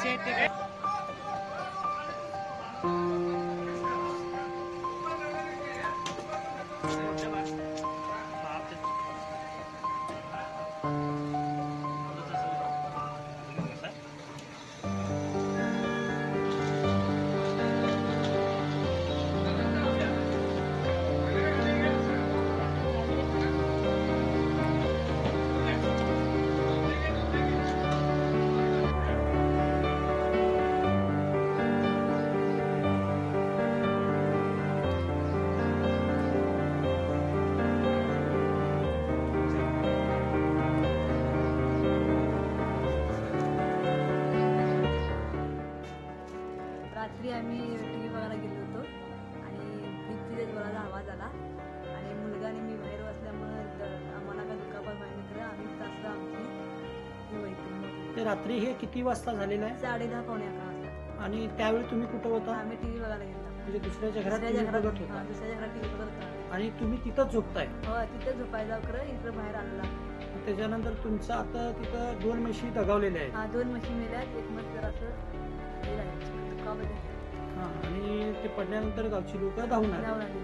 कसे आहेत ते काय रात्री आम्ही टीव्ही बघायला गेलो होतो आणि फ्रीजच्या जोराचा आवाज आला आणि मुलगा आणि मी बाहेर बसल्यामुळं आम्हाला काय दुखापत व्हायला खरं आम्ही तास आमची हे व्हायची. ते रात्री हे किती वाजता झालेलं आहे? 10:30 पावणे 11 वाजता. आणि त्यावेळी तुम्ही कुठं होता? आम्ही टीव्ही बघायला गेलो. म्हणजे दुसऱ्याच्या घरात दुसऱ्याच्या TV बघत घरात होता. दुसऱ्याच्या घरात टीव्ही बघत होता. आणि तुम्ही तिथंच झोपताय? हो, तिथे झोपायला खरं इकडं बाहेर आलेला. त्याच्यानंतर तुमचं आता तिथं 2 म्हशी दगावलेल्या आहेत. हा, 2 म्हशी मेल्यात. एक म्हस जर असं हे झालं दुखापत. हा, आणि ते पडल्यानंतर गावची लोक धावून आली. धावून आली.